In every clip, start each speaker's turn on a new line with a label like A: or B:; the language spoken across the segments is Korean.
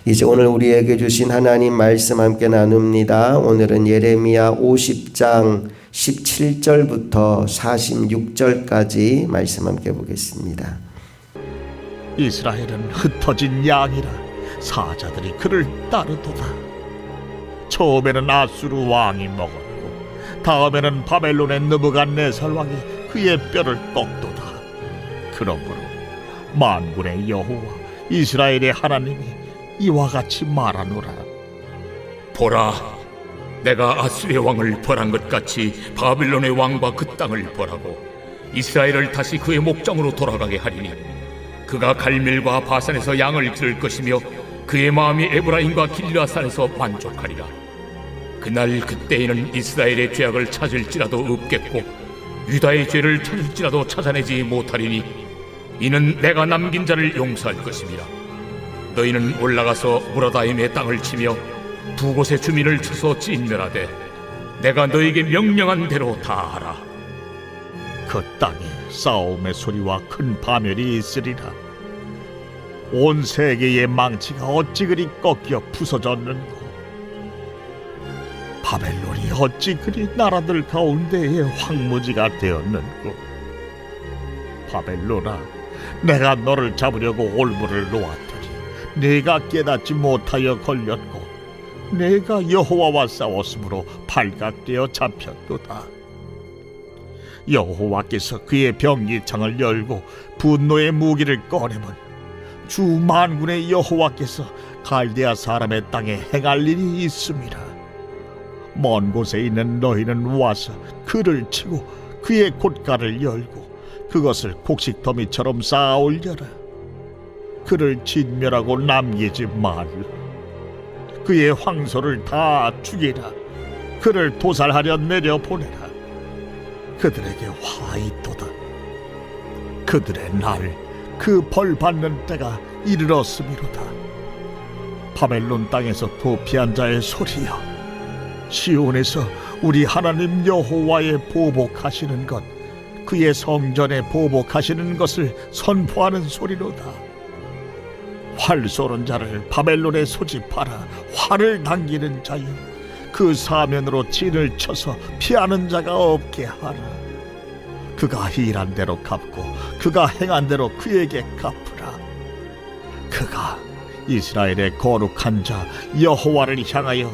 A: 이제 오늘 우리에게 주신 하나님 말씀 함께 나눕니다. 오늘은 예레미야 50장 17절부터 46절까지 말씀 함께 보겠습니다.
B: 이스라엘은 흩어진 양이라 사자들이 그를 따르도다. 처음에는 아수르 왕이 먹었고 다음에는 바벨론의 느부갓네살 왕이 그의 뼈를 꺾도다. 그러므로 만군의 여호와 이스라엘의 하나님이 이와 같이 말하노라.
C: 보라, 내가 아수르의 왕을 벌한 것 같이 바빌론의 왕과 그 땅을 벌하고 이스라엘을 다시 그의 목장으로 돌아가게 하리니 그가 갈멜과 바산에서 양을 기를 것이며 그의 마음이 에브라임과 길르앗산에서 만족하리라. 그날 그때에는 이스라엘의 죄악을 찾을지라도 없겠고 유다의 죄를 찾을지라도 찾아내지 못하리니 이는 내가 남긴 자를 용서할 것임이라. 너희는 올라가서 무라다임의 땅을 치며 두 곳의 주민을 쳐서 진멸하되 내가 너에게 명령한 대로 다 하라.
B: 그 땅에 싸움의 소리와 큰 파멸이 있으리라. 온 세계의 망치가 어찌 그리 꺾여 부서졌는고. 바벨론이 어찌 그리 나라들 가운데의 황무지가 되었는고. 바벨론아, 내가 너를 잡으려고 올무를 놓았더니 내가 깨닫지 못하여 걸렸고 내가 여호와와 싸웠으므로 발각되어 잡혔도다. 여호와께서 그의 병기창을 열고 분노의 무기를 꺼내면 주 만군의 여호와께서 갈대아 사람의 땅에 행할 일이 있음이라. 먼 곳에 있는 너희는 와서 그를 치고 그의 곶가를 열고 그것을 곡식더미처럼 쌓아 올려라. 그를 진멸하고 남기지 말라. 그의 황소를 다 죽이라. 그를 도살하려 내려보내라. 그들에게 화 있도다. 그들의 날, 그 벌 받는 때가 이르렀음이로다. 바벨론 땅에서 도피한 자의 소리여, 시온에서 우리 하나님 여호와의 보복하시는 것, 그의 성전에 보복하시는 것을 선포하는 소리로다. 활 쏘는 자를 바벨론에 소집하라. 활을 당기는 자여, 그 사면으로 진을 쳐서 피하는 자가 없게 하라. 그가 일한 대로 갚고 그가 행한 대로 그에게 갚으라. 그가 이스라엘의 거룩한 자 여호와를 향하여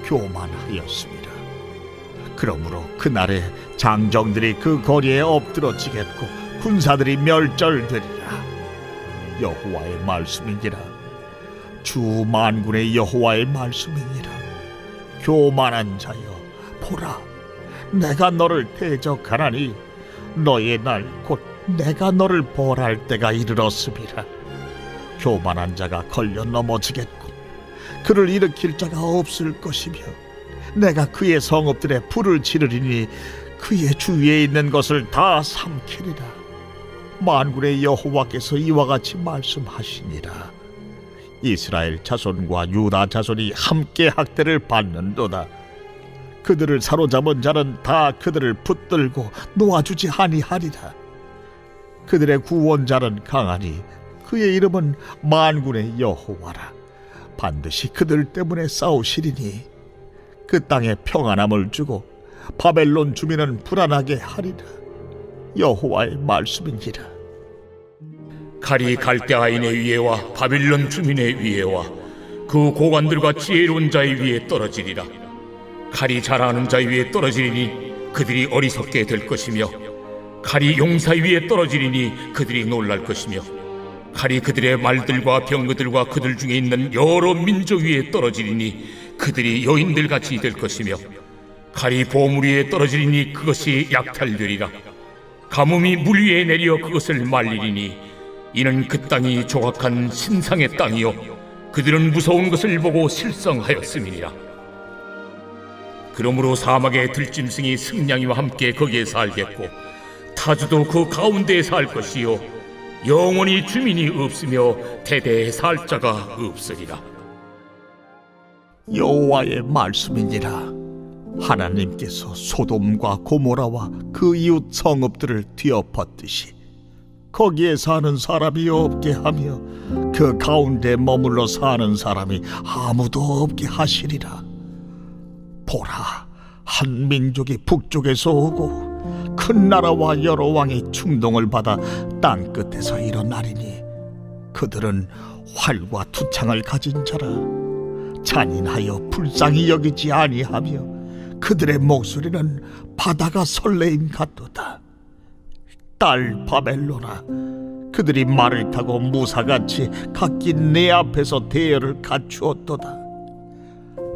B: 교만하였습니다. 그러므로 그날에 장정들이 그 거리에 엎드러지겠고 군사들이 멸절되리라. 여호와의 말씀이니라. 주 만군의 여호와의 말씀이니라. 교만한 자여, 보라, 내가 너를 대적하나니 너의 날 곧 내가 너를 벌할 때가 이르렀음이라. 교만한 자가 걸려 넘어지겠고 그를 일으킬 자가 없을 것이며 내가 그의 성읍들에 불을 지르리니 그의 주위에 있는 것을 다 삼키리라. 만군의 여호와께서 이와 같이 말씀하시니라. 이스라엘 자손과 유다 자손이 함께 학대를 받는도다. 그들을 사로잡은 자는 다 그들을 붙들고 놓아주지 아니하리라. 그들의 구원자는 강하니 그의 이름은 만군의 여호와라. 반드시 그들 때문에 싸우시리니 그 땅에 평안함을 주고 바벨론 주민은 불안하게 하리라. 여호와의 말씀이니라.
C: 칼이 갈대아인의 위에와 바빌론 주민의 위에와 그 고관들과 지혜로운 자의 위에 떨어지리라. 칼이 자라는 자의 위에 떨어지리니 그들이 어리석게 될 것이며 칼이 용사 위에 떨어지리니 그들이 놀랄 것이며 칼이 그들의 말들과 병거들과 그들 중에 있는 여러 민족 위에 떨어지리니 그들이 여인들같이 될 것이며 칼이 보물 위에 떨어지리니 그것이 약탈되리라. 가뭄이 물 위에 내려 그것을 말리리니 이는 그 땅이 조각한 신상의 땅이요 그들은 무서운 것을 보고 실성하였음이니라. 그러므로 사막의 들짐승이 승냥이와 함께 거기에 살겠고 타주도 그 가운데에 살 것이요 영원히 주민이 없으며 대대에 살 자가 없으리라.
B: 여호와의 말씀이니라. 하나님께서 소돔과 고모라와 그 이웃 성읍들을 뒤엎었듯이 거기에 사는 사람이 없게 하며 그 가운데 머물러 사는 사람이 아무도 없게 하시리라. 보라, 한 민족이 북쪽에서 오고 큰 나라와 여러 왕이 충동을 받아 땅 끝에서 일어나리니 그들은 활과 투창을 가진 자라. 잔인하여 불쌍히 여기지 아니하며 그들의 목소리는 바다가 설레임 같도다. 딸 바벨로나, 그들이 말을 타고 무사같이 각기 내 앞에서 대열을 갖추었도다.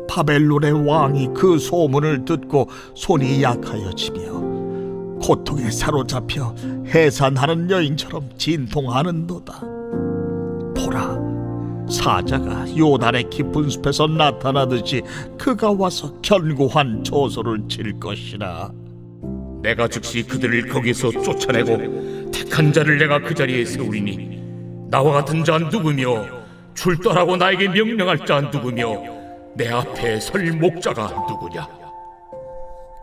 B: 바벨론의 왕이 그 소문을 듣고 손이 약하여지며 고통에 사로잡혀 해산하는 여인처럼 진통하는도다. 보라, 사자가 요단의 깊은 숲에서 나타나듯이 그가 와서 견고한 조소를 칠 것이라.
C: 내가 즉시 그들을 거기서 쫓아내고 택한 자를 내가 그 자리에 세우리니 나와 같은 자 누구며 출두하라고 나에게 명령할 자 누구며 내 앞에 설 목자가 누구냐.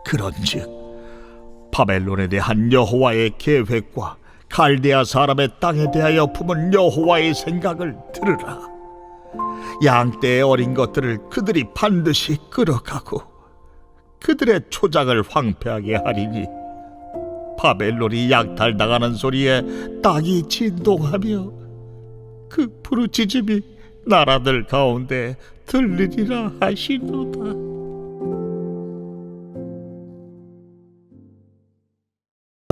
B: 그런즉 바벨론에 대한 여호와의 계획과 갈대아 사람의 땅에 대하여 품은 여호와의 생각을 들으라. 양떼의 어린 것들을 그들이 반드시 끌어가고 그들의 초장을 황폐하게 하리니 바벨론이 약탈당하는 소리에 땅이 진동하며 그 부르짖음이 나라들 가운데 들리리라 하시도다.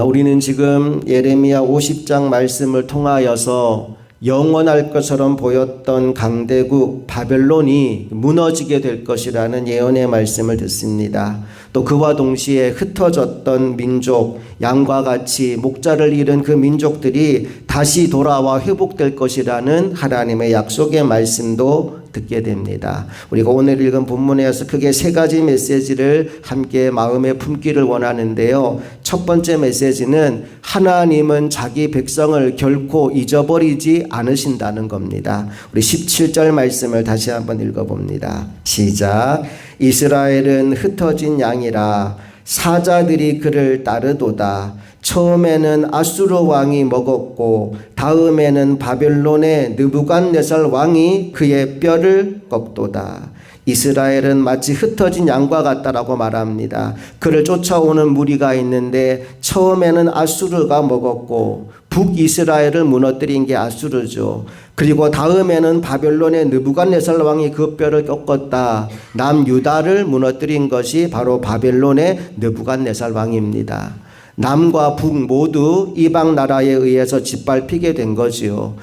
A: 우리는 지금 예레미야 50장 말씀을 통하여서 영원할 것처럼 보였던 강대국 바벨론이 무너지게 될 것이라는 예언의 말씀을 듣습니다. 또 그와 동시에 흩어졌던 민족, 양과 같이 목자를 잃은 그 민족들이 다시 돌아와 회복될 것이라는 하나님의 약속의 말씀도 듣게 됩니다. 우리가 오늘 읽은 본문에서 크게 세 가지 메시지를 함께 마음에 품기를 원하는데요. 첫 번째 메시지는 하나님은 자기 백성을 결코 잊어버리지 않으신다는 겁니다. 우리 17절 말씀을 다시 한번 읽어봅니다. 시작. 이스라엘은 흩어진 양이라 사자들이 그를 따르도다. 처음에는 아수르 왕이 먹었고 다음에는 바벨론의 느부갓네살 왕이 그의 뼈를 꺾도다. 이스라엘은 마치 흩어진 양과 같다라고 말합니다. 그를 쫓아오는 무리가 있는데 처음에는 아수르가 먹었고 북이스라엘을 무너뜨린 게 아수르죠. 그리고 다음에는 바벨론의 느부갓네살 왕이 그 뼈를 꺾었다. 남유다를 무너뜨린 것이 바로 바벨론의 느부갓네살 왕입니다. 남과 북 모두 이방 나라에 의해서 짓밟히게 된 거지요.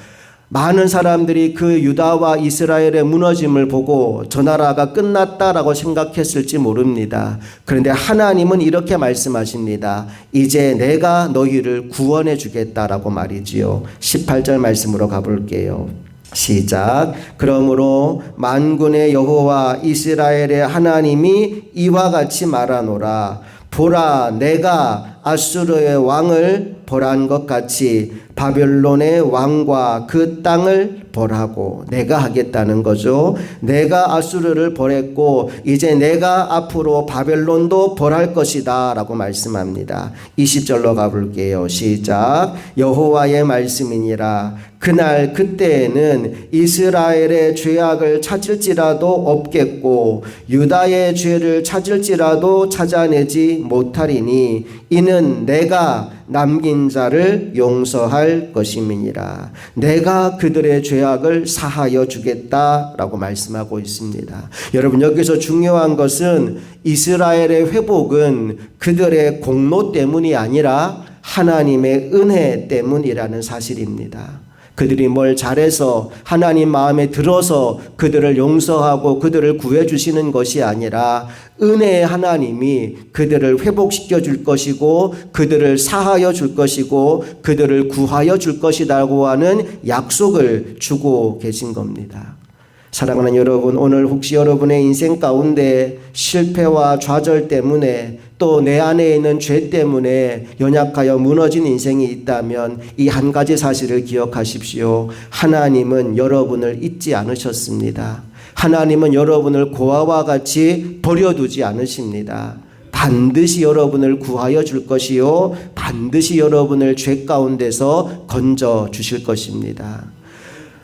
A: 많은 사람들이 그 유다와 이스라엘의 무너짐을 보고 저 나라가 끝났다라고 생각했을지 모릅니다. 그런데 하나님은 이렇게 말씀하십니다. 이제 내가 너희를 구원해 주겠다라고 말이지요. 18절 말씀으로 가볼게요. 시작. 그러므로 만군의 여호와 이스라엘의 하나님이 이와 같이 말하노라. 보라, 내가 아수르의 왕을 벌한 것 같이 바벨론의 왕과 그 땅을 벌하고, 내가 하겠다는 거죠. 내가 아수르를 벌했고 이제 내가 앞으로 바벨론도 벌할 것이다 라고 말씀합니다. 20절로 가볼게요. 시작. 여호와의 말씀이니라. 그날 그때에는 이스라엘의 죄악을 찾을지라도 없겠고 유다의 죄를 찾을지라도 찾아내지 못하리니 이는 내가 남긴 자를 용서할 것임이니라. 내가 그들의 죄악을 사하여 주겠다라고 말씀하고 있습니다. 여러분, 여기서 중요한 것은 이스라엘의 회복은 그들의 공로 때문이 아니라 하나님의 은혜 때문이라는 사실입니다. 그들이 뭘 잘해서 하나님 마음에 들어서 그들을 용서하고 그들을 구해주시는 것이 아니라 은혜의 하나님이 그들을 회복시켜 줄 것이고 그들을 사하여 줄 것이고 그들을 구하여 줄 것이라고 하는 약속을 주고 계신 겁니다. 사랑하는 여러분, 오늘 혹시 여러분의 인생 가운데 실패와 좌절 때문에 또 내 안에 있는 죄 때문에 연약하여 무너진 인생이 있다면 이 한 가지 사실을 기억하십시오. 하나님은 여러분을 잊지 않으셨습니다. 하나님은 여러분을 고아와 같이 버려두지 않으십니다. 반드시 여러분을 구하여 줄 것이요 반드시 여러분을 죄 가운데서 건져 주실 것입니다.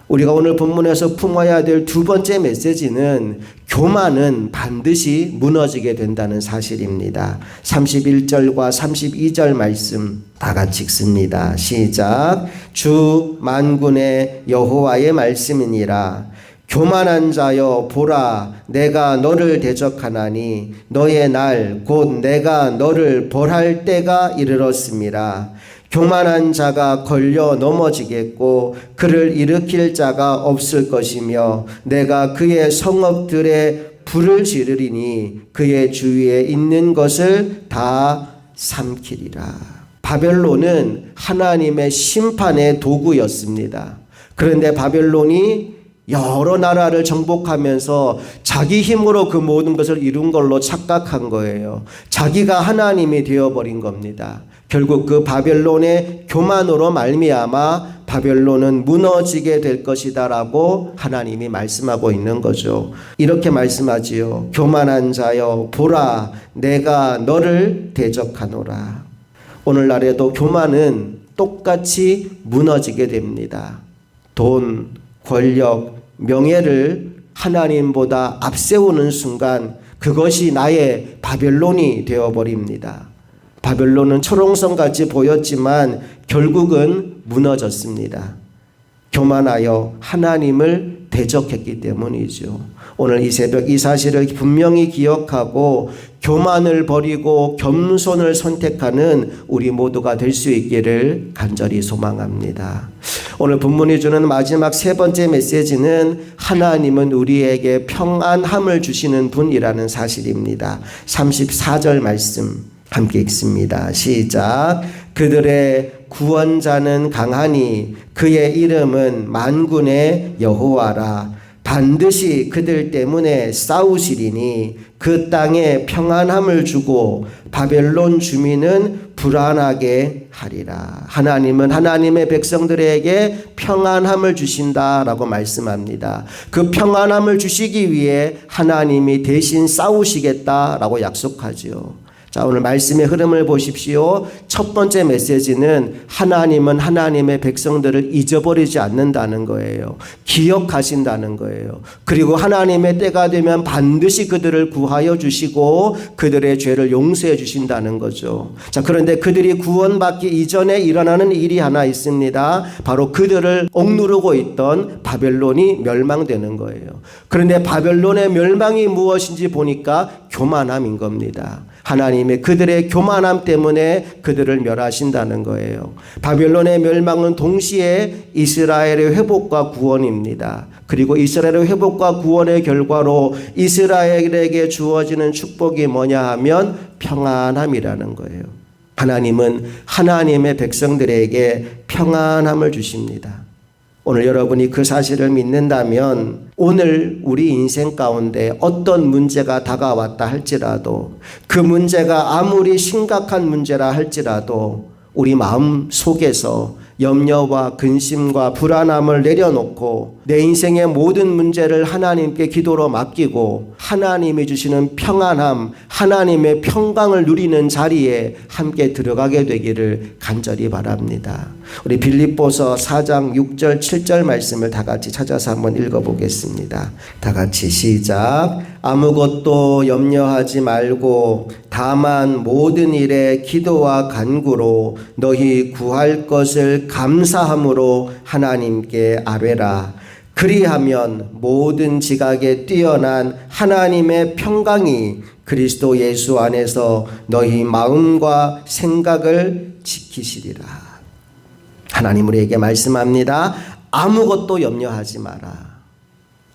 A: 우리가 오늘 본문에서 품어야 될 두 번째 메시지는 교만은 반드시 무너지게 된다는 사실입니다. 31절과 32절 말씀 다 같이 읽습니다. 시작. 주 만군의 여호와의 말씀이니라. 교만한 자여 보라, 내가 너를 대적하나니 너의 날 곧 내가 너를 벌할 때가 이르렀음이라. 교만한 자가 걸려 넘어지겠고 그를 일으킬 자가 없을 것이며 내가 그의 성읍들에 불을 지르리니 그의 주위에 있는 것을 다 삼키리라. 바벨론은 하나님의 심판의 도구였습니다. 그런데 바벨론이 여러 나라를 정복하면서 자기 힘으로 그 모든 것을 이룬 걸로 착각한 거예요. 자기가 하나님이 되어버린 겁니다. 결국 그 바벨론의 교만으로 말미암아 바벨론은 무너지게 될 것이다 라고 하나님이 말씀하고 있는 거죠. 이렇게 말씀하지요. 교만한 자여 보라, 내가 너를 대적하노라. 오늘날에도 교만은 똑같이 무너지게 됩니다. 돈, 권력, 명예를 하나님보다 앞세우는 순간 그것이 나의 바벨론이 되어버립니다. 바벨론은 초롱성같이 보였지만 결국은 무너졌습니다. 교만하여 하나님을 대적했기 때문이죠. 오늘 이 새벽 이 사실을 분명히 기억하고 교만을 버리고 겸손을 선택하는 우리 모두가 될 수 있기를 간절히 소망합니다. 오늘 본문이 주는 마지막 세 번째 메시지는 하나님은 우리에게 평안함을 주시는 분이라는 사실입니다. 34절 말씀 함께 읽습니다. 시작. 그들의 구원자는 강하니 그의 이름은 만군의 여호와라. 반드시 그들 때문에 싸우시리니 그 땅에 평안함을 주고 바벨론 주민은 불안하게 하리라. 하나님은 하나님의 백성들에게 평안함을 주신다라고 말씀합니다. 그 평안함을 주시기 위해 하나님이 대신 싸우시겠다라고 약속하죠. 자, 오늘 말씀의 흐름을 보십시오. 첫 번째 메시지는 하나님은 하나님의 백성들을 잊어버리지 않는다는 거예요. 기억하신다는 거예요. 그리고 하나님의 때가 되면 반드시 그들을 구하여 주시고 그들의 죄를 용서해 주신다는 거죠. 자, 그런데 그들이 구원받기 이전에 일어나는 일이 하나 있습니다. 바로 그들을 억누르고 있던 바벨론이 멸망되는 거예요. 그런데 바벨론의 멸망이 무엇인지 보니까 교만함인 겁니다. 하나님의 그들의 교만함 때문에 그들을 멸하신다는 거예요. 바벨론의 멸망은 동시에 이스라엘의 회복과 구원입니다. 그리고 이스라엘의 회복과 구원의 결과로 이스라엘에게 주어지는 축복이 뭐냐 하면 평안함이라는 거예요. 하나님은 하나님의 백성들에게 평안함을 주십니다. 오늘 여러분이 그 사실을 믿는다면 오늘 우리 인생 가운데 어떤 문제가 다가왔다 할지라도 그 문제가 아무리 심각한 문제라 할지라도 우리 마음 속에서 염려와 근심과 불안함을 내려놓고 내 인생의 모든 문제를 하나님께 기도로 맡기고 하나님이 주시는 평안함, 하나님의 평강을 누리는 자리에 함께 들어가게 되기를 간절히 바랍니다. 우리 빌립보서 4장 6절 7절 말씀을 다 같이 찾아서 한번 읽어보겠습니다. 다 같이 시작. 아무것도 염려하지 말고 다만 모든 일에 기도와 간구로 너희 구할 것을 감사함으로 하나님께 아뢰라. 그리하면 모든 지각에 뛰어난 하나님의 평강이 그리스도 예수 안에서 너희 마음과 생각을 지키시리라. 하나님 우리에게 말씀합니다. 아무것도 염려하지 마라.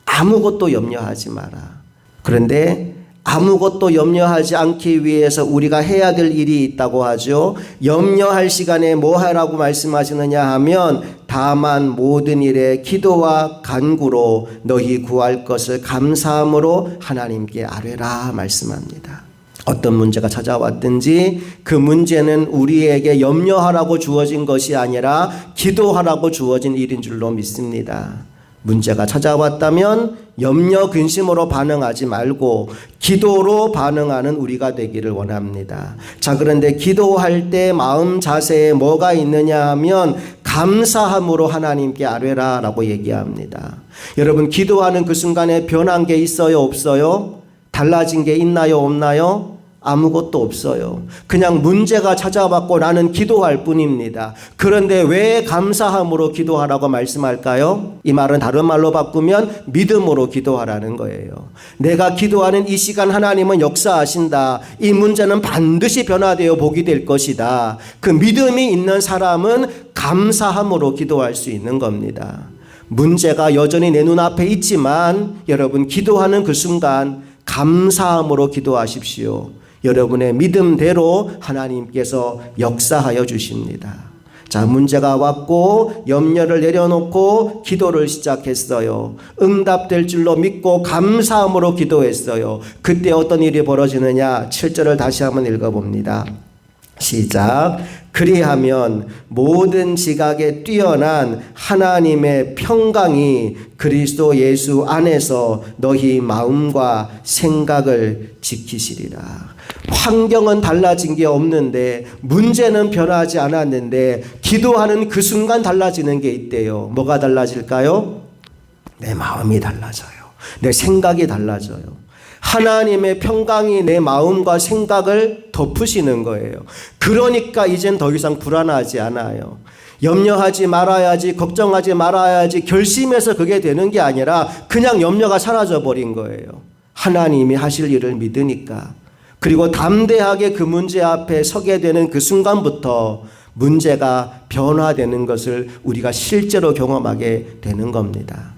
A: 아무것도 염려하지 마라. 그런데 아무것도 염려하지 않기 위해서 우리가 해야 될 일이 있다고 하죠. 염려할 시간에 뭐 하라고 말씀하시느냐 하면 다만 모든 일에 기도와 간구로 너희 구할 것을 감사함으로 하나님께 아뢰라 말씀합니다. 어떤 문제가 찾아왔든지 그 문제는 우리에게 염려하라고 주어진 것이 아니라 기도하라고 주어진 일인 줄로 믿습니다. 문제가 찾아왔다면 염려 근심으로 반응하지 말고 기도로 반응하는 우리가 되기를 원합니다. 자, 그런데 기도할 때 마음 자세에 뭐가 있느냐 하면 감사함으로 하나님께 아뢰라 라고 얘기합니다. 여러분, 기도하는 그 순간에 변한 게 있어요, 없어요? 달라진 게 있나요, 없나요? 아무것도 없어요. 그냥 문제가 찾아왔고 나는 기도할 뿐입니다. 그런데 왜 감사함으로 기도하라고 말씀할까요? 이 말은 다른 말로 바꾸면 믿음으로 기도하라는 거예요. 내가 기도하는 이 시간 하나님은 역사하신다. 이 문제는 반드시 변화되어 복이 될 것이다. 그 믿음이 있는 사람은 감사함으로 기도할 수 있는 겁니다. 문제가 여전히 내 눈앞에 있지만 여러분, 기도하는 그 순간 감사함으로 기도하십시오. 여러분의 믿음대로 하나님께서 역사하여 주십니다. 자, 문제가 왔고 염려를 내려놓고 기도를 시작했어요. 응답될 줄로 믿고 감사함으로 기도했어요. 그때 어떤 일이 벌어지느냐? 7절을 다시 한번 읽어봅니다. 시작. 그리하면 모든 지각에 뛰어난 하나님의 평강이 그리스도 예수 안에서 너희 마음과 생각을 지키시리라. 환경은 달라진 게 없는데, 문제는 변하지 않았는데 기도하는 그 순간 달라지는 게 있대요. 뭐가 달라질까요? 내 마음이 달라져요. 내 생각이 달라져요. 하나님의 평강이 내 마음과 생각을 덮으시는 거예요. 그러니까 이젠 더 이상 불안하지 않아요. 염려하지 말아야지, 걱정하지 말아야지 결심해서 그게 되는 게 아니라 그냥 염려가 사라져 버린 거예요. 하나님이 하실 일을 믿으니까. 그리고 담대하게 그 문제 앞에 서게 되는 그 순간부터 문제가 변화되는 것을 우리가 실제로 경험하게 되는 겁니다.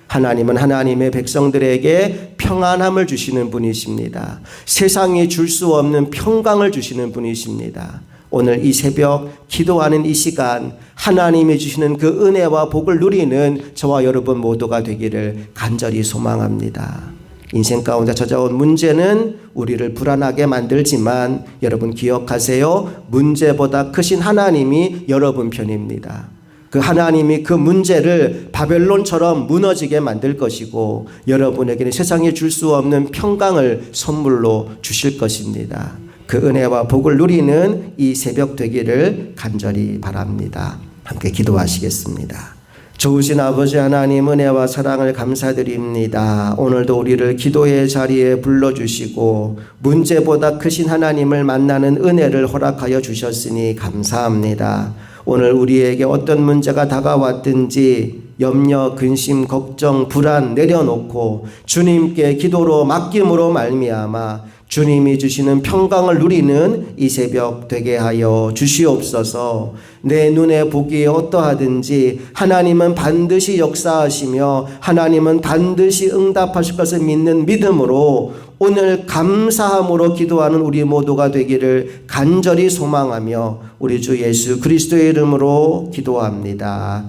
A: 하나님은 하나님의 백성들에게 평안함을 주시는 분이십니다. 세상이 줄 수 없는 평강을 주시는 분이십니다. 오늘 이 새벽 기도하는 이 시간 하나님이 주시는 그 은혜와 복을 누리는 저와 여러분 모두가 되기를 간절히 소망합니다. 인생 가운데 찾아온 문제는 우리를 불안하게 만들지만 여러분 기억하세요. 문제보다 크신 하나님이 여러분 편입니다. 그 하나님이 그 문제를 바벨론처럼 무너지게 만들 것이고 여러분에게는 세상에 줄 수 없는 평강을 선물로 주실 것입니다. 그 은혜와 복을 누리는 이 새벽 되기를 간절히 바랍니다. 함께 기도하시겠습니다. 좋으신 아버지 하나님, 은혜와 사랑을 감사드립니다. 오늘도 우리를 기도의 자리에 불러주시고 문제보다 크신 하나님을 만나는 은혜를 허락하여 주셨으니 감사합니다. 오늘 우리에게 어떤 문제가 다가왔든지 염려, 근심, 걱정, 불안 내려놓고 주님께 기도로 맡김으로 말미암아 주님이 주시는 평강을 누리는 이 새벽 되게 하여 주시옵소서. 내 눈에 보기에 어떠하든지 하나님은 반드시 역사하시며 하나님은 반드시 응답하실 것을 믿는 믿음으로 오늘 감사함으로 기도하는 우리 모두가 되기를 간절히 소망하며 우리 주 예수 그리스도의 이름으로 기도합니다.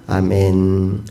A: 아멘.